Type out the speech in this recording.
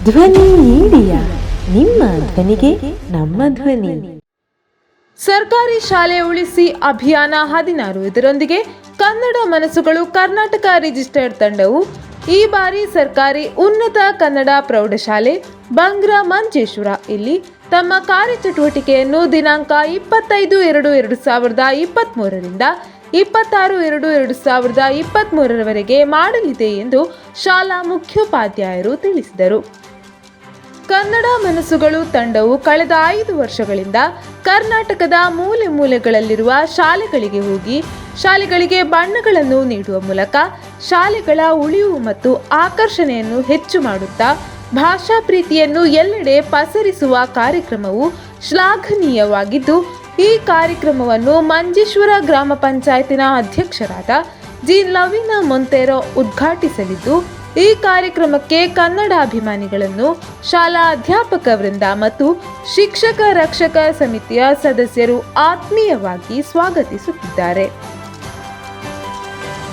ಧ್ವನಿ ಮೀಡಿಯಾ, ನಿಮ್ಮ ಧ್ವನಿಗೆ ನಮ್ಮ ಧ್ವನಿ. ಸರ್ಕಾರಿ ಶಾಲೆ ಉಳಿಸಿ ಅಭಿಯಾನ 16 ಇದರೊಂದಿಗೆ ಕನ್ನಡ ಮನಸ್ಸುಗಳು ಕರ್ನಾಟಕ ರಿಜಿಸ್ಟರ್ಡ್ ತಂಡವು ಈ ಬಾರಿ ಸರ್ಕಾರಿ ಉನ್ನತ ಕನ್ನಡ ಪ್ರೌಢಶಾಲೆ ಬಂಗ್ರಾ ಮಂಜೇಶ್ವರ ಇಲ್ಲಿ ತಮ್ಮ ಕಾರ್ಯಚಟುವಟಿಕೆಯನ್ನು ದಿನಾಂಕ 25/2/2023 ರಿಂದ 26/2/2023 ಮಾಡಲಿದೆ ಎಂದು ಶಾಲಾ ಮುಖ್ಯೋಪಾಧ್ಯಾಯರು ತಿಳಿಸಿದರು. ಕನ್ನಡ ಮನಸ್ಸುಗಳು ತಂಡವು ಕಳೆದ 5 ವರ್ಷಗಳಿಂದ ಕರ್ನಾಟಕದ ಮೂಲೆ ಮೂಲೆಗಳಲ್ಲಿರುವ ಶಾಲೆಗಳಿಗೆ ಹೋಗಿ ಶಾಲೆಗಳಿಗೆ ಬಣ್ಣಗಳನ್ನು ನೀಡುವ ಮೂಲಕ ಶಾಲೆಗಳ ಉಳಿವು ಮತ್ತು ಆಕರ್ಷಣೆಯನ್ನು ಹೆಚ್ಚು ಮಾಡುತ್ತಾ ಭಾಷಾ ಪ್ರೀತಿಯನ್ನು ಎಲ್ಲೆಡೆ ಪಸರಿಸುವ ಕಾರ್ಯಕ್ರಮವು ಶ್ಲಾಘನೀಯವಾಗಿದ್ದು, ಈ ಕಾರ್ಯಕ್ರಮವನ್ನು ಮಂಜೇಶ್ವರ ಗ್ರಾಮ ಪಂಚಾಯತಿನ ಅಧ್ಯಕ್ಷರಾದ ಜಿ ಲವಿನಾ ಮೊಂತೆರೊ ಉದ್ಘಾಟಿಸಲಿದ್ದು, ಈ ಕಾರ್ಯಕ್ರಮಕ್ಕೆ ಕನ್ನಡಾಭಿಮಾನಿಗಳನ್ನು ಶಾಲಾ ಅಧ್ಯಾಪಕ ವೃಂದ ಮತ್ತು ಶಿಕ್ಷಕ ರಕ್ಷಕ ಸಮಿತಿಯ ಸದಸ್ಯರು ಆತ್ಮೀಯವಾಗಿ ಸ್ವಾಗತಿಸುತ್ತಿದ್ದಾರೆ.